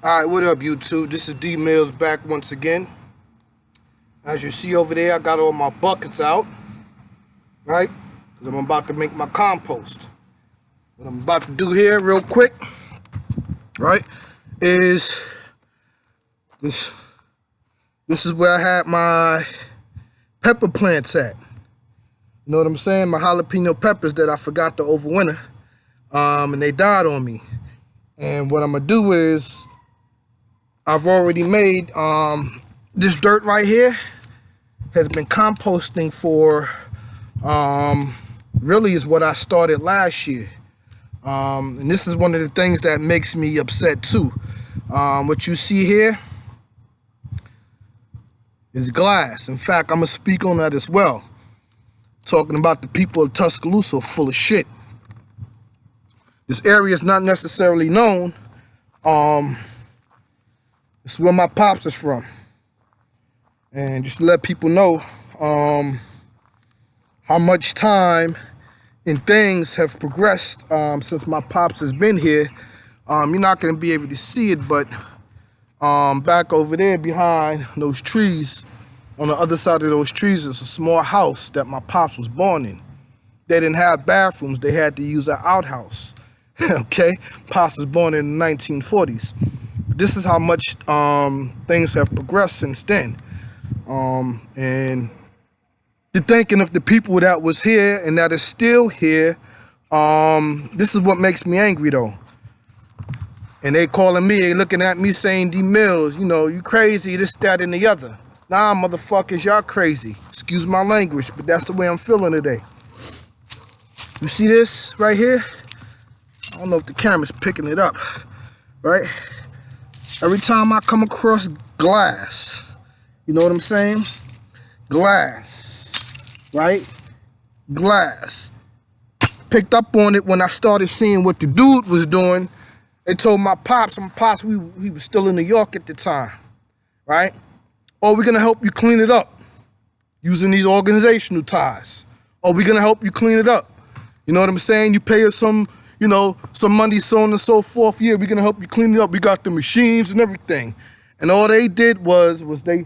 Alright, what up YouTube? This is D Mills back once again. As you see over there, I got all my buckets out, right? Because I'm about to make my compost. What I'm about to do here real quick, right, is this is where I had my pepper plants at. You know what I'm saying? My jalapeno peppers that I forgot to overwinter, and they died on me. And what I'm gonna do is, I've already made this dirt right here has been composting for really is what I started last year, and this is one of the things that makes me upset too. What you see here is glass. In fact, I'm gonna speak on that as well, talking about the people of Tuscaloosa full of shit. This area is not necessarily known. It's where my pops is from, and just to let people know how much time and things have progressed since my pops has been here. You're not going to be able to see it, but back over there behind those trees, on the other side of those trees, is a small house that my pops was born in. They didn't have bathrooms. They had to use an outhouse. Okay, pops was born in the 1940s. This is how much things have progressed since then. And you're thinking of the people that was here and that is still here. This is what makes me angry though. And they calling me, they looking at me saying, D Mills, you know, you crazy, this, that, and the other. Nah, motherfuckers, y'all crazy. Excuse my language, but that's the way I'm feeling today. You see this right here? I don't know if the camera's picking it up, right? Every time I come across glass, you know what I'm saying? Glass, right? Glass. Picked up on it when I started seeing what the dude was doing. They told my pops, he was still in New York at the time, right? Oh, we're gonna help you clean it up using these organizational ties. Oh, we're gonna help you clean it up. You know what I'm saying? You pay us some, you know, some money, so on and so forth. Yeah, we're gonna help you clean it up. We got the machines and everything. And all they did was they, I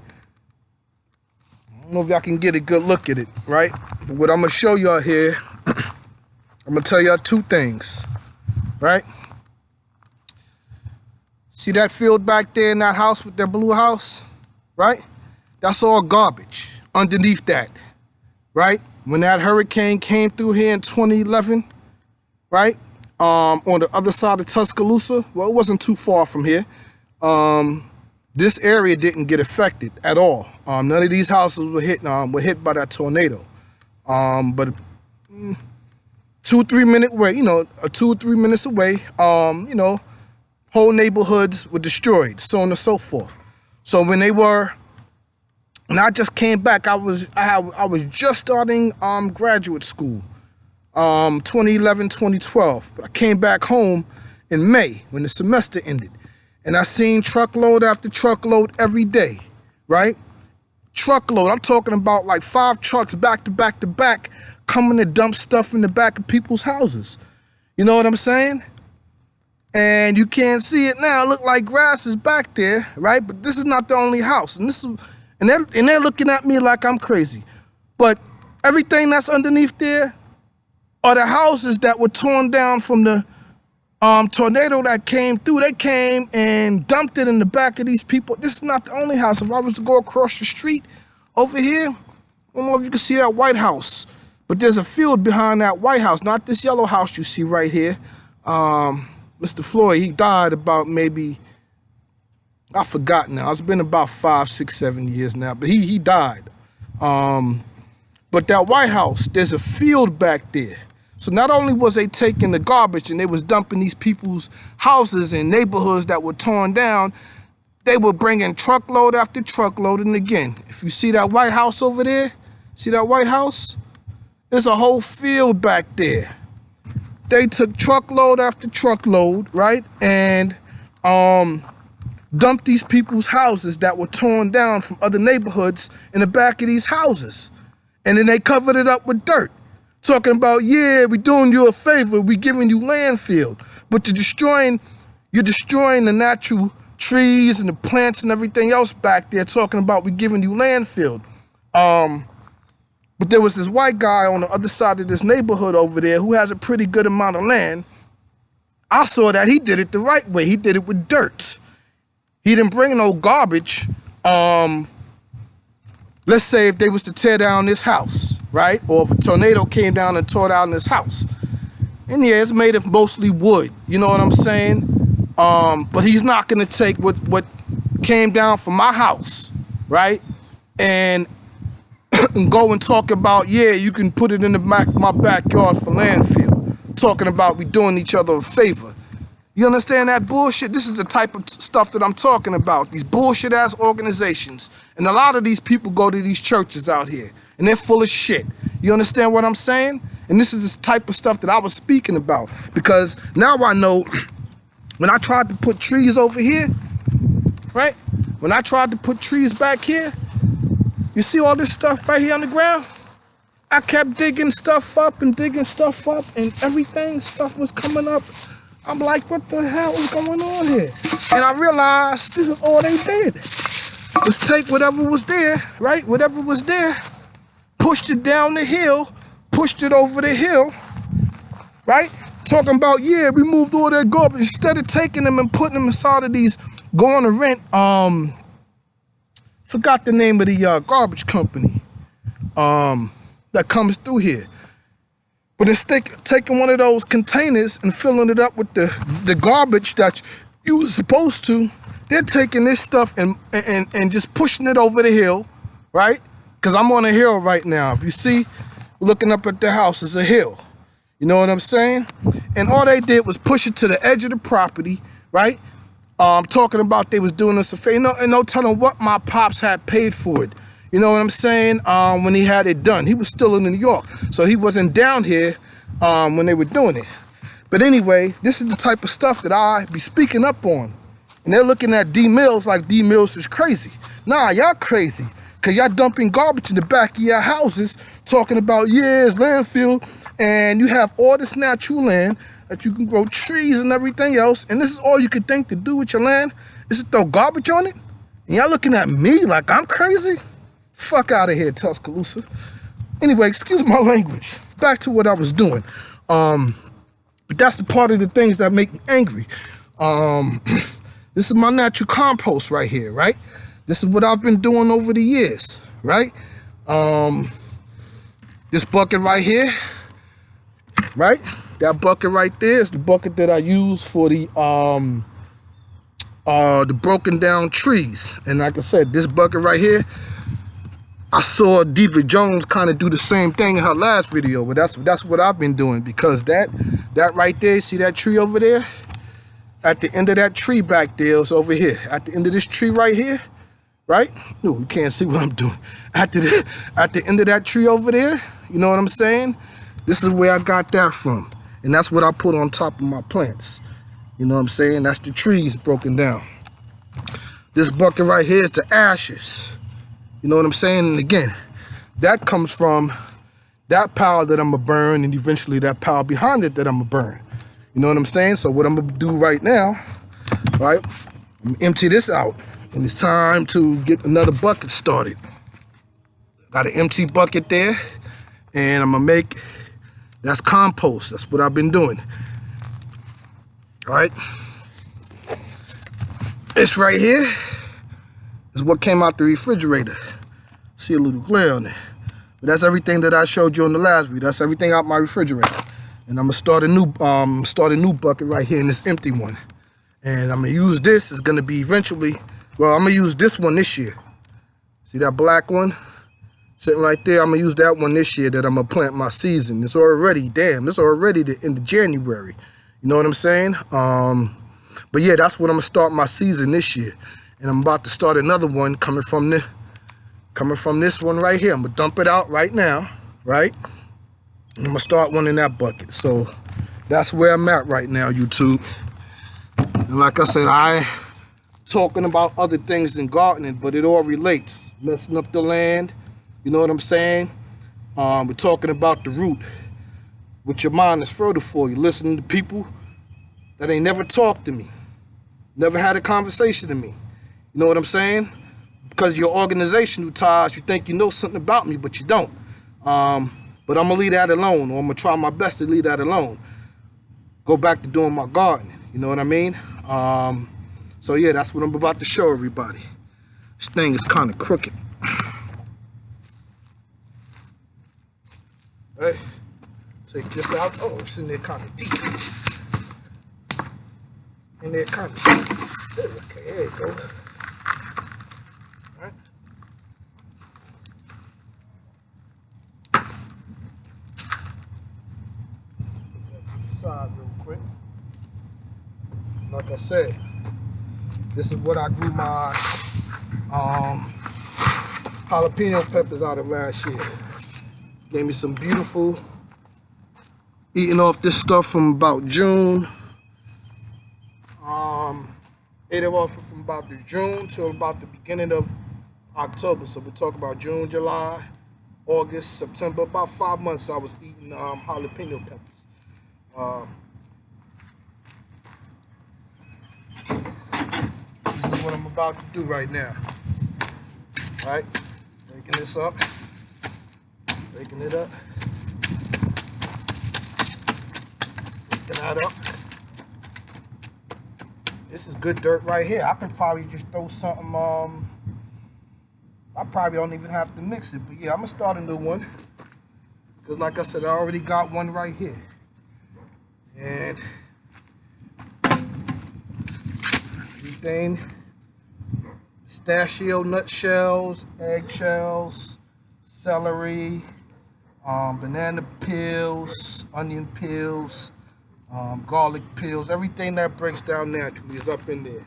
don't know if y'all can get a good look at it, right? But what I'm gonna show y'all here, I'm gonna tell y'all two things, right? See that field back there in that house with that blue house, right? That's all garbage underneath that, right? When that hurricane came through here in 2011, right? On the other side of Tuscaloosa, well, it wasn't too far from here. This area didn't get affected at all. None of these houses were hit by that tornado. But 2 or 3 minute away, you know, 2 or 3 minutes away, you know, whole neighborhoods were destroyed, so on and so forth. So when I just came back, I was just starting graduate school. 2011, 2012. But I came back home in May when the semester ended. And I seen truckload after truckload every day, right? Truckload, I'm talking about like 5 trucks back to back to back coming to dump stuff in the back of people's houses. You know what I'm saying? And you can't see it now. It look like grass is back there, right? But this is not the only house. And they're looking at me like I'm crazy. But everything that's underneath there are the houses that were torn down from the tornado that came through. They came and dumped it in the back of these people. This is not the only house. If I was to go across the street over here, I don't know if you can see that White House, but there's a field behind that White House, not this yellow house you see right here. Mr. Floyd, he died about maybe, I forgot now. It's been about 5, 6, 7 years now, but he died. But that White House, there's a field back there. So not only was they taking the garbage and they was dumping these people's houses and neighborhoods that were torn down, they were bringing truckload after truckload. And again, if you see that White House over there, see that White House? There's a whole field back there. They took truckload after truckload, right? And dumped these people's houses that were torn down from other neighborhoods in the back of these houses. And then they covered it up with dirt. Talking about, yeah, we're doing you a favor, we're giving you landfill. But you're destroying the natural trees and the plants and everything else back there, talking about we giving you landfill. But there was this white guy on the other side of this neighborhood over there who has a pretty good amount of land. I saw that he did it the right way. He did it with dirt. He didn't bring no garbage. Let's say if they was to tear down this house, right? Or if a tornado came down and tore down this house. And yeah, it's made of mostly wood. You know what I'm saying? But he's not gonna take what came down from my house, right? And go and talk about, yeah, you can put it in my backyard for landfill. Talking about we doing each other a favor. You understand that bullshit? This is the type of stuff that I'm talking about. These bullshit ass organizations. And a lot of these people go to these churches out here and they're full of shit. You understand what I'm saying? And this is the type of stuff that I was speaking about. Because now I know when I tried to put trees over here, right? When I tried to put trees back here, you see all this stuff right here on the ground? I kept digging stuff up and everything, stuff was coming up. I'm like, what the hell is going on here? And I realized this is all they did. Was take whatever was there, right? Whatever was there, pushed it down the hill, pushed it over the hill, right? Talking about, yeah, we moved all that garbage. Instead of taking them and putting them inside of these, going to rent, forgot the name of the garbage company that comes through here. But instead taking one of those containers and filling it up with the garbage that you were supposed to, they're taking this stuff and just pushing it over the hill, right? Because I'm on a hill right now. If you see, looking up at the house, it's a hill. You know what I'm saying? And all they did was push it to the edge of the property, right? Talking about they was doing us a favor, and no telling what my pops had paid for it. You know what I'm saying? When he had it done, he was still in New York, so he wasn't down here when they were doing it. But anyway, this is the type of stuff that I be speaking up on, and they're looking at D Mills like D Mills is crazy. Nah, y'all crazy, cause y'all dumping garbage in the back of your houses, talking about, yeah, it's landfill, and you have all this natural land that you can grow trees and everything else, and this is all you can think to do with your land is to throw garbage on it? And y'all looking at me like I'm crazy? Fuck out of here, Tuscaloosa. Anyway, excuse my language. Back to what I was doing. But that's the part of the things that make me angry. This is my natural compost right here, right? This is what I've been doing over the years, right? This bucket right here, right? That bucket right there is the bucket that I use for the broken down trees. And like I said, this bucket right here, I saw Diva Jones kind of do the same thing in her last video, but that's what I've been doing, because that right there, see that tree over there? At the end of that tree back there, it's over here. At the end of this tree right here, right? No, you can't see what I'm doing. At the end of that tree over there, you know what I'm saying? This is where I got that from. And that's what I put on top of my plants. You know what I'm saying? That's the trees broken down. This bucket right here is the ashes. You know what I'm saying? And again, that comes from that pile that I'm gonna burn, and eventually that pile behind it that I'm gonna burn. You know what I'm saying? So what I'm gonna do right now, right? I'm gonna empty this out, and it's time to get another bucket started. Got an empty bucket there, and I'm gonna make, that's compost. That's what I've been doing. All right. This right here is what came out the refrigerator. See a little glare on it. But that's everything that I showed you on the last video. That's everything out my refrigerator. And I'm gonna start a new bucket right here in this empty one. And I'm gonna use this. It's gonna be eventually, well, I'm gonna use this one this year. See that black one sitting right there? I'm gonna use that one this year that I'm gonna plant my seeds in. It's already, damn, it's already the end of January. You know what I'm saying? But yeah, that's what I'm gonna start my season this year. And I'm about to start another one coming from this one right here. I'm gonna dump it out right now, right? And I'm gonna start one in that bucket. So that's where I'm at right now, YouTube. And like I said, I talking about other things than gardening, but it all relates. Messing up the land, you know what I'm saying? We're talking about the root. What your mind is fertile for. You're listening to people that ain't never talked to me. Never had a conversation to me. You know what I'm saying? Because of your organizational ties, you think you know something about me, but you don't. But I'm going to leave that alone, or I'm going to try my best to leave that alone. Go back to doing my gardening. You know what I mean? So yeah, that's what I'm about to show everybody. This thing is kind of crooked. Right? Take this out. Oh, it's in there kind of deep. In there kind of deep. Okay, there you go. All right. Side real quick. Like I said, this is what I grew my jalapeno peppers out of last year. Gave me some beautiful, eating off this stuff from about June. Ate it off from about the June till about the beginning of October. So we're talking about June, July, August, September. About 5 months I was eating jalapeno peppers. This is what I'm about to do right now. All right, breaking this up, breaking it up, breaking that up. This is good dirt right here. I could probably just throw something, I probably don't even have to mix it, but yeah, I'm gonna start a new one. Because like I said, I already got one right here. And everything, pistachio nutshells, eggshells, celery, banana peels, onion peels, garlic peels, everything that breaks down naturally is up in there. You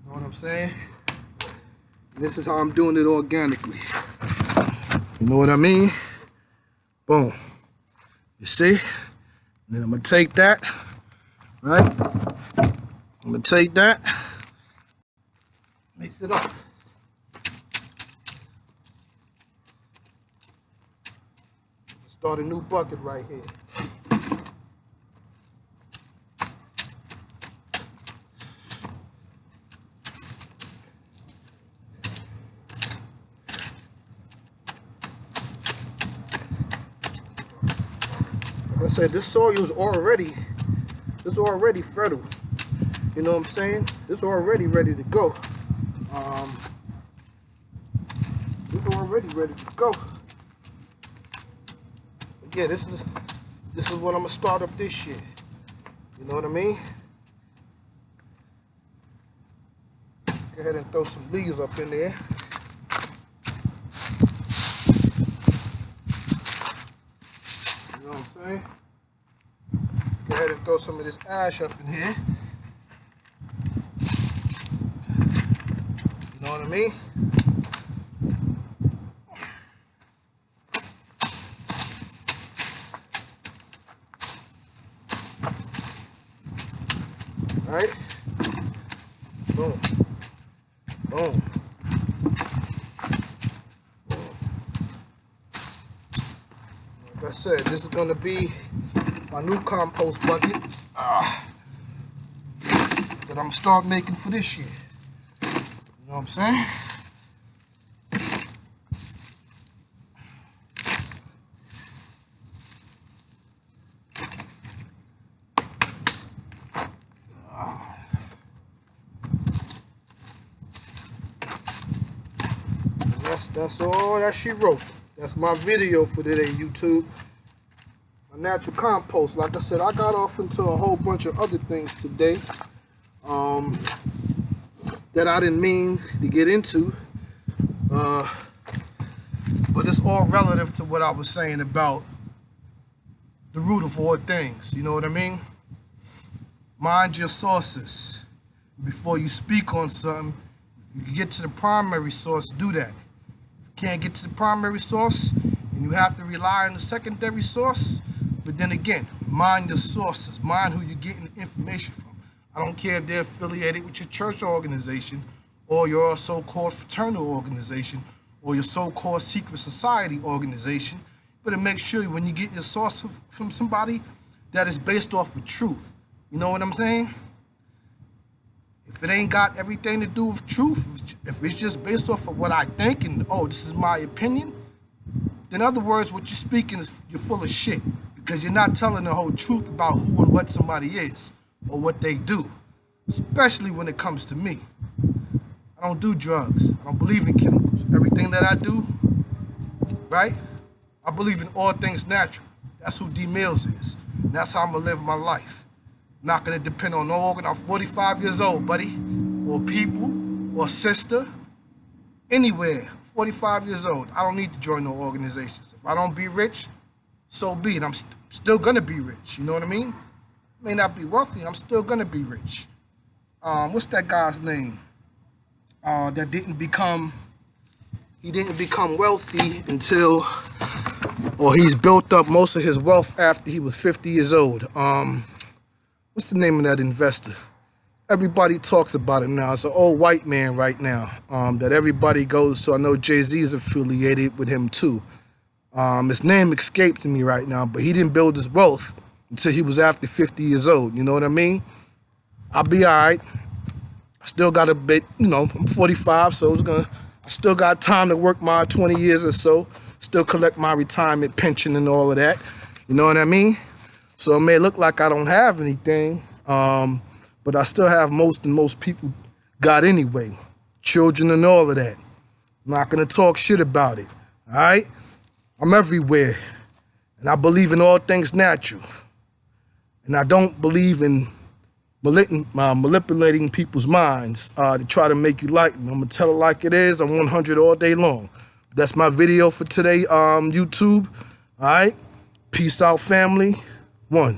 know what I'm saying? And this is how I'm doing it organically. You know what I mean? Boom. You see? Then I'm gonna take that, right? I'm gonna take that, mix it up. Start a new bucket right here. Like I said, this soil is already fertile. You know what I'm saying? It's already ready to go. It's already ready to go. But yeah, this is what I'm gonna start up this year. You know what I mean? Go ahead and throw some leaves up in there. You know what I'm saying? Go ahead and throw some of this ash up in here. You know what I mean? All right? Boom. Boom. Like I said, this is going to be my new compost bucket that I'm going to start making for this year. You know what I'm saying? That's all that she wrote. That's my video for today, YouTube. My natural compost. Like I said, I got off into a whole bunch of other things today that I didn't mean to get into. But it's all relative to what I was saying about the root of all things. You know what I mean? Mind your sources. Before you speak on something, if you get to the primary source, do that. Can't get to the primary source and you have to rely on the secondary source. But then again, mind your sources, mind who you're getting the information from. I don't care if they're affiliated with your church organization or your so-called fraternal organization or your so-called secret society organization, but to make sure when you get your source from somebody that is based off of truth. You know what I'm saying? If it ain't got everything to do with truth, if it's just based off of what I think and, oh, this is my opinion, in other words, what you're speaking is you're full of shit because you're not telling the whole truth about who and what somebody is or what they do, especially when it comes to me. I don't do drugs. I don't believe in chemicals. Everything that I do, right? I believe in all things natural. That's who D Mills is. And that's how I'm gonna live my life. I'm not gonna depend on no organ. I'm 45 years old, buddy, or people, or sister, anywhere. 45 years old. I don't need to join no organizations. If I don't be rich, so be it. I'm still gonna be rich. You know what I mean? May not be wealthy. I'm still gonna be rich. What's that guy's name? That didn't become. He didn't become wealthy until, or he's built up most of his wealth after he was 50 years old. What's the name of that investor? Everybody talks about it now. It's an old white man right now that everybody goes to. I know Jay-Z is affiliated with him too. His name escapes me right now, but he didn't build his wealth until he was after 50 years old. You know what I mean? I'll be all right. I still got a bit, you know, I'm 45, so I still got time to work my 20 years or so, still collect my retirement pension and all of that. You know what I mean? So it may look like I don't have anything, but I still have most people got anyway. Children and all of that. I'm not gonna talk shit about it, all right? I'm everywhere, and I believe in all things natural. And I don't believe in manipulating people's minds to try to make you like me. I'm gonna tell it like it is. I'm 100 all day long. That's my video for today, YouTube. All right, peace out, family. 1.